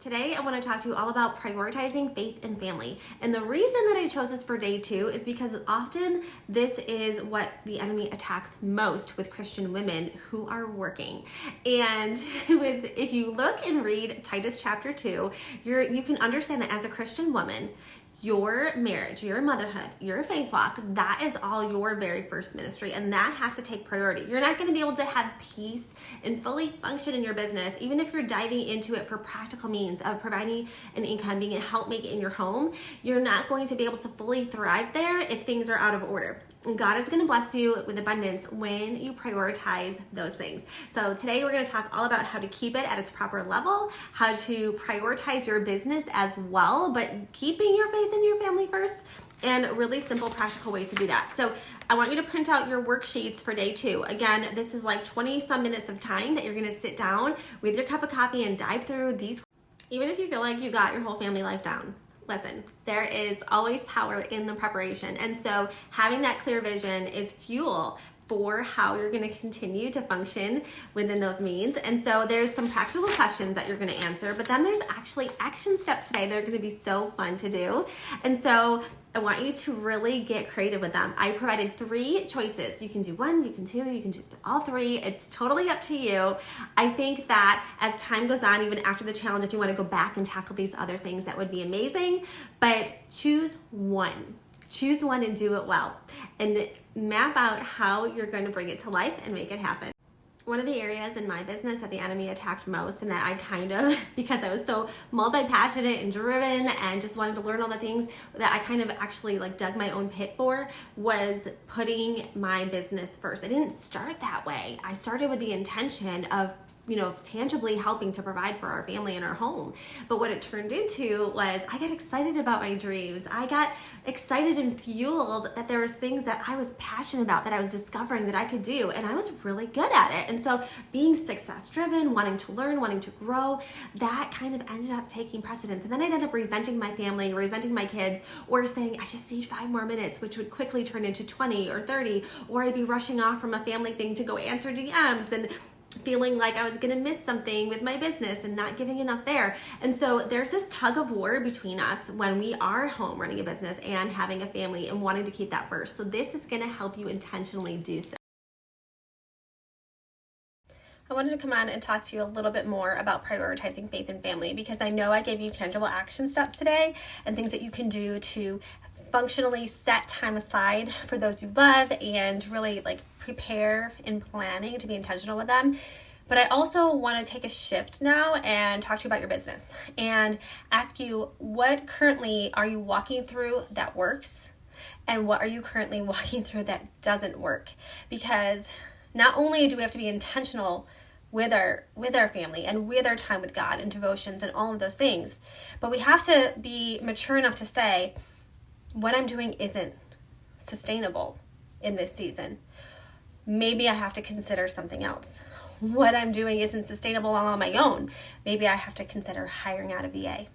Today, I want to talk to you all about prioritizing faith and family. And the reason that I chose this for day 2 is because often this is what the enemy attacks most with Christian women who are working. And if you look and read Titus chapter 2, you can understand that as a Christian woman, your marriage, your motherhood, your faith walk, that is all your very first ministry, and that has to take priority. You're not going to be able to have peace and fully function in your business, even if you're diving into it for practical means of providing an income, being a helpmate in your home. You're not going to be able to fully thrive there if things are out of order. And God is going to bless you with abundance when you prioritize those things. So today we're going to talk all about how to keep it at its proper level, how to prioritize your business as well, but keeping your faith in your family first, and really simple practical ways to do that. So I want you to print out your worksheets for day 2. Again, this is like 20 some minutes of time that you're going to sit down with your cup of coffee and dive through these. Even if you feel like you got your whole family life down, listen, there is always power in the preparation. And so having that clear vision is fuel for how you're going to continue to function within those means. And so there's some practical questions that you're going to answer, but then there's actually action steps today that are going to be so fun to do. And so I want you to really get creative with them. I provided 3 choices. You can do 1, you can 2, you can do all 3. It's totally up to you. I think that as time goes on, even after the challenge, if you want to go back and tackle these other things, that would be amazing. But choose one. Choose one and do it well. And map out how you're going to bring it to life and make it happen. One of the areas in my business that the enemy attacked most, and that I kind of, because I was so multi-passionate and driven and just wanted to learn all the things, that I kind of actually like dug my own pit for, was putting my business first. I didn't start that way. I started with the intention of, tangibly helping to provide for our family and our home. But what it turned into was I got excited about my dreams. I got excited and fueled that there was things that I was passionate about, that I was discovering that I could do, and I was really good at it. And so being success driven, wanting to learn, wanting to grow, that kind of ended up taking precedence. And then I'd end up resenting my family, resenting my kids, or saying, I just need 5 more minutes, which would quickly turn into 20 or 30, or I'd be rushing off from a family thing to go answer DMs and feeling like I was going to miss something with my business and not giving enough there. And so there's this tug of war between us when we are home running a business and having a family and wanting to keep that first. So this is going to help you intentionally do so. I wanted to come on and talk to you a little bit more about prioritizing faith and family, because I know I gave you tangible action steps today and things that you can do to functionally set time aside for those you love and really prepare in planning to be intentional with them. But I also want to take a shift now and talk to you about your business and ask you, what currently are you walking through that works, and what are you currently walking through that doesn't work? Because not only do we have to be intentional with our family and with our time with God and devotions and all of those things, but we have to be mature enough to say, what I'm doing isn't sustainable in this season. Maybe I have to consider something else. What I'm doing isn't sustainable on my own. Maybe I have to consider hiring out a VA.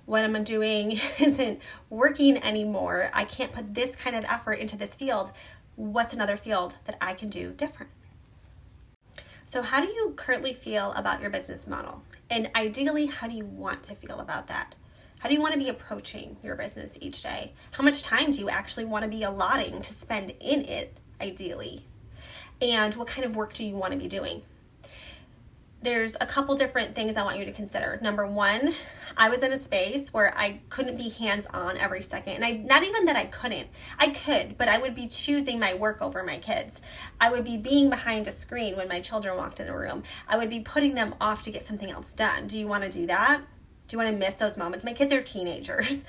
What I'm doing isn't working anymore. I can't put this kind of effort into this field. What's another field that I can do different? So how do you currently feel about your business model? And ideally, how do you want to feel about that? How do you want to be approaching your business each day? How much time do you actually want to be allotting to spend in it, ideally? And what kind of work do you want to be doing? There's a couple different things I want you to consider. Number 1, I was in a space where I couldn't be hands-on every second. And not even that I couldn't. I could, but I would be choosing my work over my kids. I would be being behind a screen when my children walked in a room. I would be putting them off to get something else done. Do you want to do that? Do you want to miss those moments? My kids are teenagers.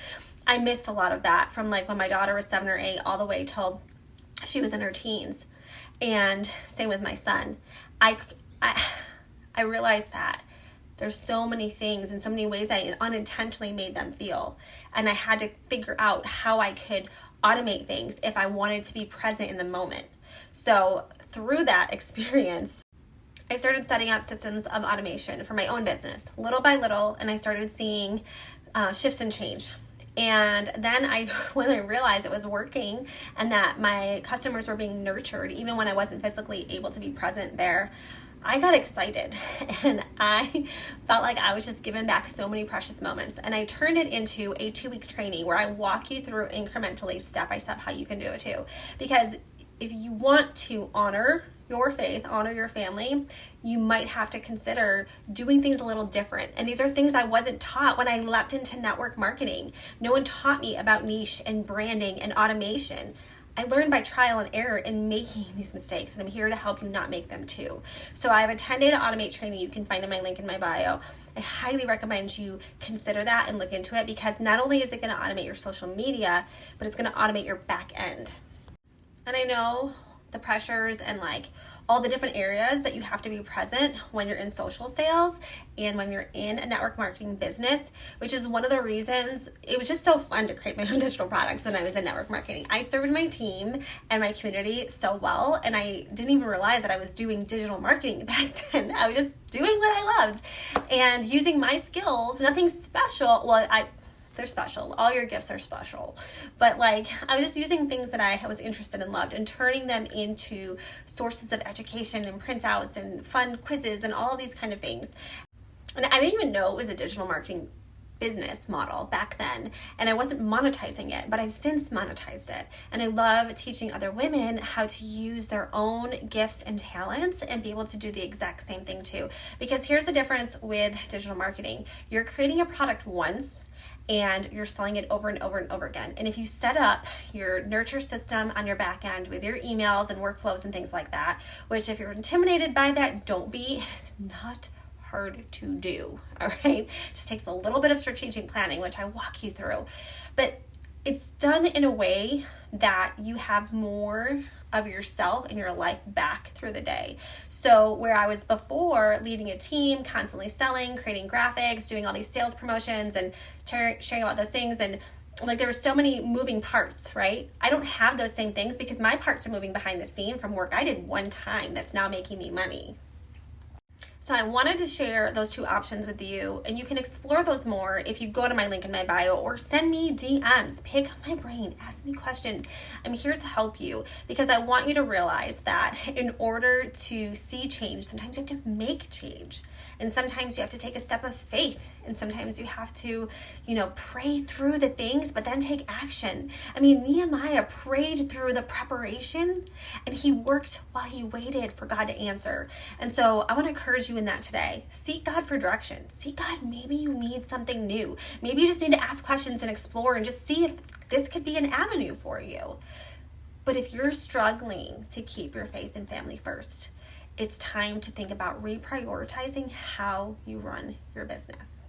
I missed a lot of that from when my daughter was 7 or 8 all the way till she was in her teens. And same with my son. I realized that there's so many things and so many ways I unintentionally made them feel. And I had to figure out how I could automate things if I wanted to be present in the moment. So through that experience, I started setting up systems of automation for my own business, little by little, and I started seeing shifts and change. And then when I realized it was working and that my customers were being nurtured, even when I wasn't physically able to be present there, I got excited and I felt like I was just giving back so many precious moments. And I turned it into a 2-week training where I walk you through incrementally, step by step, how you can do it too. Because if you want to honor your faith, honor your family, you might have to consider doing things a little different. And these are things I wasn't taught when I leapt into network marketing. No one taught me about niche and branding and automation. I learned by trial and error in making these mistakes, and I'm here to help you not make them too. So I have a 10-day to automate training you can find in my link in my bio. I highly recommend you consider that and look into it, because not only is it going to automate your social media, but it's going to automate your back end. And I know the pressures and like all the different areas that you have to be present when you're in social sales and when you're in a network marketing business, which is one of the reasons it was just so fun to create my own digital products when I was in network marketing. I served my team and my community so well, and I didn't even realize that I was doing digital marketing back then. I was just doing what I loved and using my skills, nothing special. Well, they're special. All your gifts are special. But like, I was just using things that I was interested in, loved, and turning them into sources of education and printouts and fun quizzes and all of these kind of things. And I didn't even know it was a digital marketing business model back then, and I wasn't monetizing it, but I've since monetized it. And I love teaching other women how to use their own gifts and talents and be able to do the exact same thing too. Because here's the difference with digital marketing. You're creating a product once, and you're selling it over and over and over again. And if you set up your nurture system on your back end with your emails and workflows and things like that, which if you're intimidated by that, don't be. It's not hard to do, all right? It just takes a little bit of strategic planning, which I walk you through. But it's done in a way that you have more of yourself and your life back through the day. So where I was before leading a team, constantly selling, creating graphics, doing all these sales promotions and sharing about those things, and like there were so many moving parts, right? I don't have those same things because my parts are moving behind the scene from work I did one time that's now making me money. So I wanted to share those two options with you, and you can explore those more if you go to my link in my bio or send me DMs, pick my brain, ask me questions. I'm here to help you because I want you to realize that in order to see change, sometimes you have to make change. And sometimes you have to take a step of faith. And sometimes you have to, pray through the things, but then take action. I mean, Nehemiah prayed through the preparation and he worked while he waited for God to answer. And so I want to encourage you in that today. Seek God for direction. Seek God, maybe you need something new. Maybe you just need to ask questions and explore and just see if this could be an avenue for you. But if you're struggling to keep your faith and family first, it's time to think about reprioritizing how you run your business.